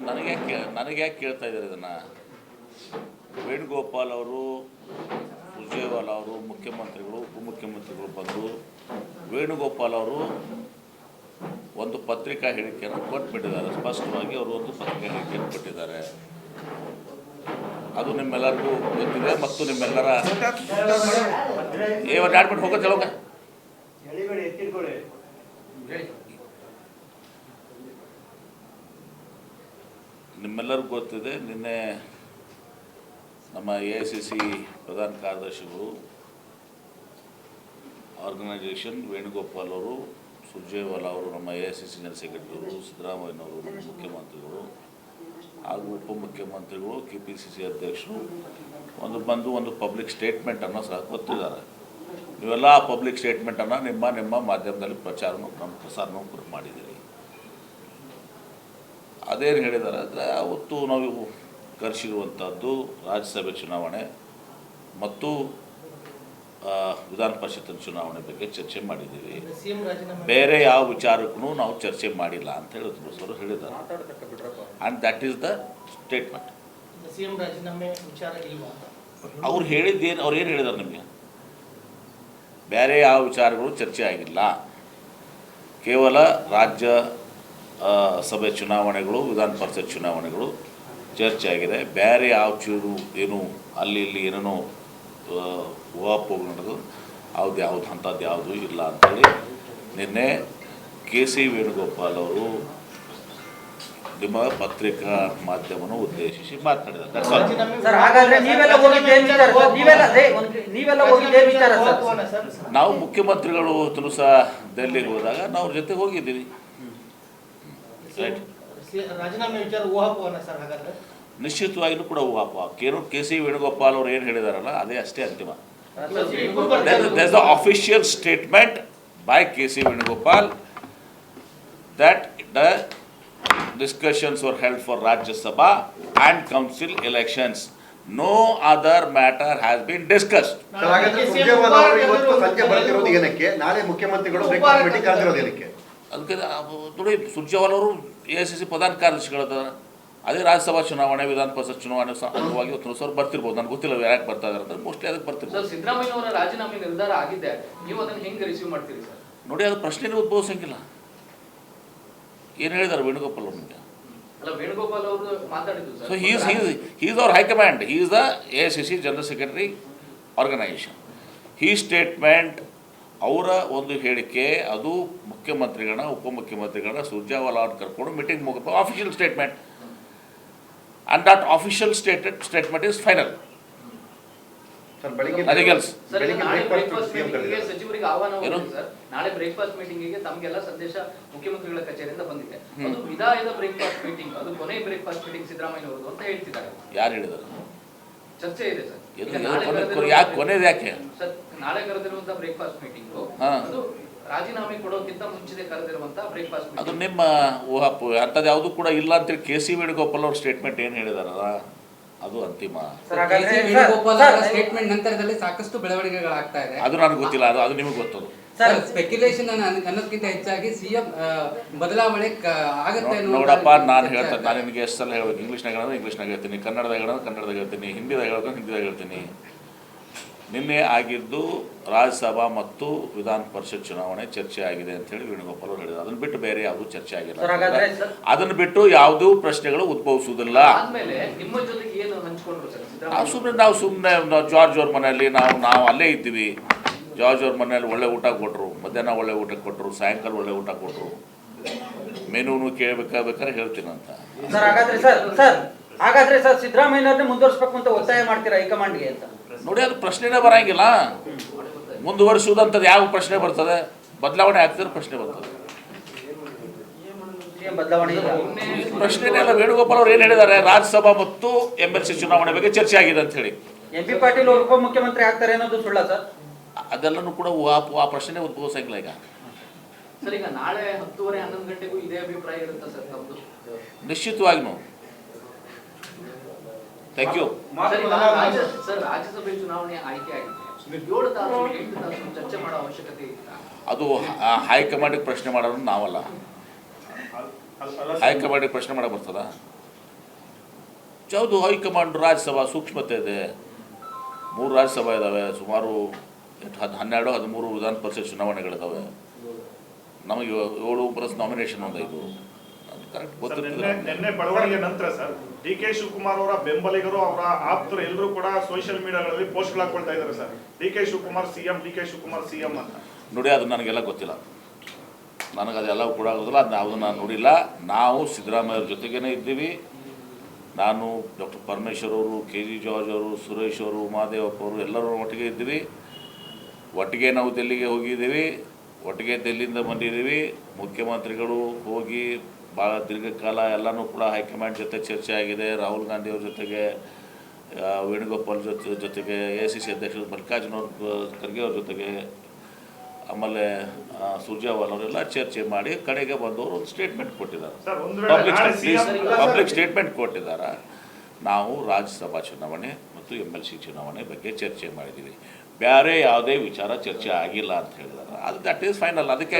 ನನಗೆ ಯಾಕೆ ಕೇಳ್ತಾ ಇದ್ದಾರೆ ಇದನ್ನು? ವೇಣುಗೋಪಾಲ್ ಅವರು, ಸುರ್ಜೇವಾಲಾ ಅವರು, ಮುಖ್ಯಮಂತ್ರಿಗಳು, ಉಪಮುಖ್ಯಮಂತ್ರಿಗಳು ಬಂದು ವೇಣುಗೋಪಾಲ್ ಅವರು ಒಂದು ಪತ್ರಿಕಾ ಹೇಳಿಕೆಯನ್ನು ಕೊಟ್ಬಿಟ್ಟಿದ್ದಾರೆ. ಸ್ಪಷ್ಟವಾಗಿ ಅವರು ಒಂದು ಪತ್ರಿಕಾ ಹೇಳಿಕೆಯನ್ನು ಕೊಟ್ಟಿದ್ದಾರೆ. ಅದು ನಿಮ್ಮೆಲ್ಲರಿಗೂ ಗೊತ್ತಿದೆ ಮತ್ತು ನಿಮ್ಮೆಲ್ಲರ ಆಡ್ಬಿಟ್ಟು ಹೋಗೋ ಚಲೋಗ ನಿಮ್ಮೆಲ್ಲರಿಗೂ ಗೊತ್ತಿದೆ. ನಿನ್ನೆ ನಮ್ಮ AICC ಪ್ರಧಾನ ಕಾರ್ಯದರ್ಶಿಗಳು, ಆರ್ಗನೈಸೇಷನ್, ವೇಣುಗೋಪಾಲ್ ಅವರು, ಸುರ್ಜೇವಾಲಾ ಅವರು, ನಮ್ಮ AICC ಜನರಲ್ ಸೆಕ್ರೆಟರಿಗಳು, ಸಿದ್ದರಾಮಯ್ಯನವರು, ಮುಖ್ಯಮಂತ್ರಿಗಳು ಹಾಗೂ ಉಪಮುಖ್ಯಮಂತ್ರಿಗಳು, KPCC ಅಧ್ಯಕ್ಷರು ಒಂದು ಪಬ್ಲಿಕ್ ಸ್ಟೇಟ್ಮೆಂಟನ್ನು ಸಹ ಕೊಟ್ಟಿದ್ದಾರೆ. ನೀವೆಲ್ಲ ಆ ಪಬ್ಲಿಕ್ ಸ್ಟೇಟ್ಮೆಂಟನ್ನು ನಿಮ್ಮ ಮಾಧ್ಯಮದಲ್ಲಿ ಪ್ರಸಾರನೂ ಮಾಡಿದ್ದೀರಿ. ಅದೇನು ಹೇಳಿದ್ದಾರೆ ಅಂದರೆ, ಅವತ್ತು ನಾವು ಕರೆಸಿರುವಂಥದ್ದು ರಾಜ್ಯಸಭೆ ಚುನಾವಣೆ ಮತ್ತು ವಿಧಾನ ಪರಿಷತ್ತಿನ ಚುನಾವಣೆ ಬಗ್ಗೆ ಚರ್ಚೆ ಮಾಡಿದ್ದೀವಿ. ಬೇರೆ ಯಾವ ವಿಚಾರಕ್ಕೂ ನಾವು ಚರ್ಚೆ ಮಾಡಿಲ್ಲ ಅಂತ ಹೇಳಿದ್ರು ಸರ್ ಹೇಳಿದ್ದಾರೆ. And that is the statement. ಅವ್ರು ಹೇಳಿದ್ದೇನು, ಅವ್ರು ಏನು ಹೇಳಿದ್ದಾರೆ ನಿಮಗೆ? ಬೇರೆ ಯಾವ ವಿಚಾರಗಳು ಚರ್ಚೆ ಆಗಿಲ್ಲ, ಕೇವಲ ರಾಜ್ಯ ಸಭೆ ಚುನಾವಣೆಗಳು, ವಿಧಾನ ಪರಿಷತ್ ಚುನಾವಣೆಗಳು ಚರ್ಚೆ ಆಗಿದೆ. ಬೇರೆ ಯಾವ ಚೂರು ಏನು ಅಲ್ಲಿ ಇಲ್ಲಿ ಏನೇನೋ ಊಹಾಪೋಹ ನಡೆದು ಯಾವುದು ಅಂಥದ್ದು ಯಾವುದೂ ಇಲ್ಲ ಅಂಥೇಳಿ ನಿನ್ನೆ KC ವೇಣುಗೋಪಾಲ್ ಅವರು ನಿಮ್ಮ ಪತ್ರಿಕಾ ಮಾಧ್ಯಮವನ್ನು ಉದ್ದೇಶಿಸಿ ಮಾತನಾಡಿದ್ದಾರೆ. ನಾವು ಮುಖ್ಯಮಂತ್ರಿಗಳು ಸಹ ಡೆಲ್ಲಿಗೆ ಹೋದಾಗ ನಾವು ಅವ್ರ ಜೊತೆ ಹೋಗಿದ್ದೀವಿ. ನಿಶ್ಚಿತವಾಗಿಯೂ ಕೂಡ ಊಹಾಪೋಹ. KC ವೇಣುಗೋಪಾಲ್ ಅವರು ಏನು ಹೇಳಿದಾರಲ್ಲ ಅದೇ ಅಷ್ಟೇ ಅಂತಿಮ. There is the official statement by KC Venugopal that the discussions were held for Rajya Sabha and council elections. No other matter has been discussed. ಅದಕ್ಕೆ ನೋಡಿ, ಸುರ್ಜೇವಾಲಾ ಅವರು AICC ಪ್ರಧಾನ ಕಾರ್ಯದರ್ಶಿಗಳಿದ್ದಾರೆ. ಅದೇ ರಾಜ್ಯಸಭಾ ಚುನಾವಣೆ, ವಿಧಾನ ಪರಿಷತ್ ಚುನಾವಣೆ ಅಂಗವಾಗಿ ಸರ್ ಬರ್ತಿರ್ಬೋದು. ನನಗೆ ಗೊತ್ತಿಲ್ಲ ಯಾಕೆ ಬರ್ತಾ ಇದ್ದಾರೆ ಅಂದ್ರೆ, ಮೋಸ್ಟ್ಲಿ ಅದಕ್ಕೆ ಬರ್ತಿರ್ಬೋದು. ಸಿದ್ದರಾಮಯ್ಯ ಅವರ ರಾಜೀನಾಮೆ ನಿರ್ಧಾರ ಆಗಿದೆ, ನೀವು ಅದನ್ನು ಹೆಂಗೆ ರಿಸೀವ್ ಮಾಡ್ತೀರಿ ಸರ್? ನೋಡಿ, ಅದು ಪ್ರಶ್ನೆನೇ ಉದ್ಭವಿಸಂಗಿಲ್ಲ. ಏನು ಹೇಳಿದ್ದಾರೆ ವೇಣುಗೋಪಾಲ್ ಅವರು ನಿಮಗೆ? ಅಲ್ಲ, ವೇಣುಗೋಪಾಲ್ ಅವರು ಮಾತಾಡಿದ್ರು sir. So he is our high-command. He is the AICC general secretary organisation. ಈ ಸ್ಟೇಟ್ಮೆಂಟ್, ಅವರ ಒಂದು ಹೇಳಿಕೆ, ಅದು ಮುಖ್ಯಮಂತ್ರಿಗಳನ್ನ, ಉಪಮುಖ್ಯಮಂತ್ರಿಗಳನ್ನ, ಸುರ್ಜೇವಾಲಾ ಅವ್ರನ್ನ ಕರ್ಕೊಂಡು ಮೀಟಿಂಗ್ ಮುಗಿದ official statement. And that official statement is final. ನಾಳೆ ಬ್ರೇಕ್ಫಾಸ್ಟ್ ಮೀಟಿಂಗಿಗೆ ತಮಗೆಲ್ಲ ಸಂದೇಶ ಮುಖ್ಯಮಂತ್ರಿಗಳ ಕಚೇರಿಯಿಂದ ಬಂದಿದೆ. ಅದು ವಿದಾಯದ ಬ್ರೇಕ್ಫಾಸ್ಟ್ ಮೀಟಿಂಗ್, ಅದು ಕೊನೆ ಬ್ರೇಕ್ಫಾಸ್ಟ್ ಮೀಟಿಂಗ್ ಸಿದ್ದರಾಮಯ್ಯ ಅವರದು ಅಂತ ಹೇಳ್ತಿದ್ದಾರೆ. ಯಾರು ಹೇಳಿದ್ದಾರೆ? ಚರ್ಚೆ ಇದೆ ಸರ್. ಯಾಕೆ ಕೊನೆದು ಯಾಕೆ ಸರ್? ನಾಳೆ ಕರೆದಿರುವಂತಹ ಬ್ರೇಕ್ಫಾಸ್ಟ್ ಮೀಟಿಂಗ್ ಅದು ರಾಜೀನಾಮೆ ಕೊಡೋಕ್ಕಿಂತ ಮುಂಚೆ ಕರೆದಿರುವಂತಹ ಬ್ರೇಕ್ಫಾಸ್ಟ್. ಅದು ನಿಮ್ಮ ಊಹಾಪೋಹ. ಅಂಥದ್ದು ಯಾವುದೂ ಕೂಡ ಇಲ್ಲ ಅಂತೇಳಿ KC ವೇಣುಗೋಪಾಲ್ ಅವ್ರ ಸ್ಟೇಟ್ಮೆಂಟ್ ಏನು ಹೇಳಿದಾರಲ್ಲ ಅದು ಅಂತಿಮ. ಸ್ಟೇಟ್ಮೆಂಟ್ ನಂತರದಲ್ಲಿ ಸಾಕಷ್ಟು ಬೆಳವಣಿಗೆಗಳಾಗ್ತಾ ಇದೆ. ಅದು ನನಗೆ ಗೊತ್ತಿಲ್ಲ, ಅದು ನಿಮಗೆ ಗೊತ್ತದು. ಸ್ಪೆಕ್ಯುಲೇಷನ್ ಅನ್ನೋದಕ್ಕಿಂತ ಹೆಚ್ಚಾಗಿ CM ಬದಲಾವಣೆ ಆಗುತ್ತೆ. ನೋಡಪ್ಪ, ನಾನು ಹೇಳ್ತೇನೆ, ನಾನು ನಿಮಗೆ ಎಷ್ಟು ಸಲ ಹೇಳ್ಬೇಕು. ಇಂಗ್ಲೀಷ್ನಾಗ ಹೇಳೋದು ಇಂಗ್ಲೀಷ್ನಾಗ ಹೇಳ್ತೀನಿ, ಕನ್ನಡದಾಗ ಹೇಳೋದು ಕನ್ನಡದಾಗ ಹೇಳ್ತೀನಿ, ಹಿಂದಿದಾಗ ಹೇಳೋದು ಹಿಂದಿದಾಗ ಹೇಳ್ತೀನಿ. ನಿನ್ನೆ ಆಗಿದ್ದು ರಾಜ್ಯಸಭಾ ಮತ್ತು ವಿಧಾನ ಪರಿಷತ್ ಚುನಾವಣೆ ಚರ್ಚೆ ಆಗಿದೆ ಅಂತ ಹೇಳಿ ವೇಣುಗೋಪಾಲ್ ಅವರು ಹೇಳಿದ್ದಾರೆ. ಅದನ್ನು ಬಿಟ್ಟು ಬೇರೆ ಯಾವುದೂ ಚರ್ಚೆ ಆಗಿಲ್ಲ. ಅದನ್ನು ಬಿಟ್ಟು ಯಾವುದೂ ಪ್ರಶ್ನೆಗಳು ಉದ್ಭವಿಸುವುದಿಲ್ಲ. ನಾವು ಸುಮ್ಮನೆ ಜಾರ್ಜ್ ಅವ್ರ ಮನೆಯಲ್ಲಿ ನಾವು ಅಲ್ಲೇ ಇದ್ದೀವಿ. ಜಾರ್ಜ್ ಅವ್ರ ಮನೆಯಲ್ಲಿ ಒಳ್ಳೆ ಊಟ ಕೊಟ್ಟರು, ಮಧ್ಯಾಹ್ನ ಒಳ್ಳೆ ಊಟ ಕೊಟ್ಟರು, ಸಾಯಂಕಾಲ ಒಳ್ಳೆ ಊಟ ಕೊಟ್ಟರು. ಮೆನುನು ಕೇಳಬೇಕಾದ್ರೆ ಹೇಳ್ತೀನಿ ಅಂತ. ಹಾಗಾದ್ರೆ ಸರ್ ಸಿದ್ದರಾಮಯ್ಯನವ್ರನ್ನೇ ಮುಂದುವರಿಸಬೇಕು ಅಂತ ಒತ್ತಾಯ ಮಾಡ್ತೀರಾ ಹೈಕಮಾಂಡ್ಗೆ ಅಂತ? ನೋಡಿ, ಅದು ಪ್ರಶ್ನೆನೇ ಬರಂಗಿಲ್ಲ. ಮುಂದುವರಿಸುವುದಂಥದ್ದು ಯಾವ ಪ್ರಶ್ನೆ ಬರ್ತದೆ? ಬದಲಾವಣೆ ಆಗ್ತಿದ್ರೆ ಪ್ರಶ್ನೆ ಬರ್ತದೆ. ಪ್ರಶ್ನೆನೇ ಇಲ್ಲ. ವೇಣುಗೋಪಾಲ್ ಅವ್ರು ಏನು ಹೇಳಿದ್ದಾರೆ? ರಾಜ್ಯಸಭಾ ಮತ್ತು MLC ಚುನಾವಣೆ ಬಗ್ಗೆ ಚರ್ಚೆ ಆಗಿದೆ ಅಂತ ಹೇಳಿ. MP ಪಾಟೀಲ್ ಅವರು ಉಪಮುಖ್ಯಮಂತ್ರಿ ಆಗ್ತಾರೆ ಅನ್ನೋದು ಸುಳ್ಳ ಸರ್? ಅದೆಲ್ಲನೂ ಕೂಡ ಆ ಪ್ರಶ್ನೆ ಉದ್ಭವಿಸಂಗಿಲ್ಲ. ಈಗ ಸರ್, ಈಗ ನಾಳೆ 10:30 11 ಗಂಟೆಗೂ ಇದೇ ಅಭಿಪ್ರಾಯ ಇರುತ್ತೆ ಸರ್ ತಮ್ಮದು? ನಿಶ್ಚಿತವಾಗಿಯೂ. Thank you sir. ರಾಜ್ಯಸಭೆ ಚುನಾವಣೆ ಆಯ್ಕೆ ಆಗಿದೆ, 7 ತಾಸು 8 ತಾಸು ಚರ್ಚೆ ಮಾಡೋ ಅವಶ್ಯಕತೆ ಇಲ್ಲ. ಅದು ಹೈಕಮಾಂಡಿಗೆ ಪ್ರಶ್ನೆ ಮಾಡೋದು ನಾವಲ್ಲ. ಹೈಕಮಾಂಡಿಗೆ ಪ್ರಶ್ನೆ ಮಾಡಕ್ಕೆ ಬರ್ತದ? ಯಾವುದು ಹೈಕಮಾಂಡ್ ರಾಜ್ಯಸಭಾ ಸೂಕ್ಷ್ಮತೆ ಇದೆ. 3 ರಾಜ್ಯಸಭಾ ಇದ್ದಾವೆ, ಸುಮಾರು 12-13 ವಿಧಾನ ಪರಿಷತ್ ಚುನಾವಣೆಗಳಿದ್ದಾವೆ. ನಮಗೆ 7 ನಾಮಿನೇಷನ್ ಒಂದು ಇದು ಕರೆಕ್ಟ್ ಗೊತ್ತಿರ್ತದೆ. ನಿನ್ನೆ ಬೆಳವಣಿಗೆ ನಂತರ ಸರ್ ಡಿ ಕೆ ಶಿವಕುಮಾರ್ ಅವರ ಬೆಂಬಲಿಗರು ಅವರ ಆಪ್ತರು ಎಲ್ಲರೂ ಕೂಡ ಸೋಷಿಯಲ್ ಮೀಡಿಯಾಗಳಲ್ಲಿ ಪೋಸ್ಟ್ಗಳು ಹಾಕೊಳ್ತಾ ಇದ್ದಾರೆ sir, D K Shivakumar CM ಅಂತ. ನೋಡಿ, ಅದು ನನಗೆಲ್ಲ ಗೊತ್ತಿಲ್ಲ, ನನಗದೆಲ್ಲ ಕೂಡ ಆಗೋದಿಲ್ಲ, ಅದು ಯಾವುದನ್ನು ನಾನು ನೋಡಿಲ್ಲ. ನಾವು ಸಿದ್ದರಾಮಯ್ಯವ್ರ ಜೊತೆಗೇ ಇದ್ದೀವಿ. ನಾನು ಡಾಕ್ಟರ್ ಪರಮೇಶ್ವರ್ ಅವರು, ಕೆ ಜಿ ಜಾರ್ಜ್ ಅವರು, ಸುರೇಶ್ ಅವರು, ಮಹಾದೇವಪ್ಪ ಅವರು ಎಲ್ಲರೂ ಒಟ್ಟಿಗೆ ಇದ್ದೀವಿ. ಒಟ್ಟಿಗೆ ನಾವು ದಿಲ್ಲಿಗೆ ಹೋಗಿದ್ದೀವಿ, ಒಟ್ಟಿಗೆ ದಿಲ್ಲಿಯಿಂದ ಬಂದಿದ್ದೀವಿ. ಮುಖ್ಯಮಂತ್ರಿಗಳು ಹೋಗಿ ಭಾಳ ದೀರ್ಘಕಾಲ ಎಲ್ಲನೂ ಕೂಡ ಹೈಕಮಾಂಡ್ ಜೊತೆ ಚರ್ಚೆ ಆಗಿದೆ. ರಾಹುಲ್ ಗಾಂಧಿ ಅವ್ರ ಜೊತೆಗೆ, ವೇಣುಗೋಪಾಲ್ ಜೊತೆಗೆ, AICC ಅಧ್ಯಕ್ಷರು ಮಲ್ಲಿಕಾರ್ಜುನ ಖರ್ಗೆ ಅವ್ರ ಜೊತೆಗೆ, ಆಮೇಲೆ ಸುರ್ಜೇವಾಲಾ ಅವರೆಲ್ಲ ಚರ್ಚೆ ಮಾಡಿ ಕಡೆಗೆ ಬಂದವರು ಒಂದು ಸ್ಟೇಟ್ಮೆಂಟ್ ಕೊಟ್ಟಿದ್ದಾರೆ. ಪಬ್ಲಿಕ್ ಸ್ಟೇಟ್ಮೆಂಟ್ ಕೊಟ್ಟಿದ್ದಾರೆ. ನಾವು ರಾಜ್ಯಸಭಾ ಚುನಾವಣೆ ಮತ್ತು MLC ಚುನಾವಣೆ ಬಗ್ಗೆ ಚರ್ಚೆ ಮಾಡಿದ್ದೀವಿ, ಬೇರೆ ಯಾವುದೇ ವಿಚಾರ ಚರ್ಚೆ ಆಗಿಲ್ಲ ಅಂತ ಹೇಳಿದ್ದಾರೆ. ಅದು ದಟ್ ಈಸ್ ಫೈನಲ್. ಅದಕ್ಕೆ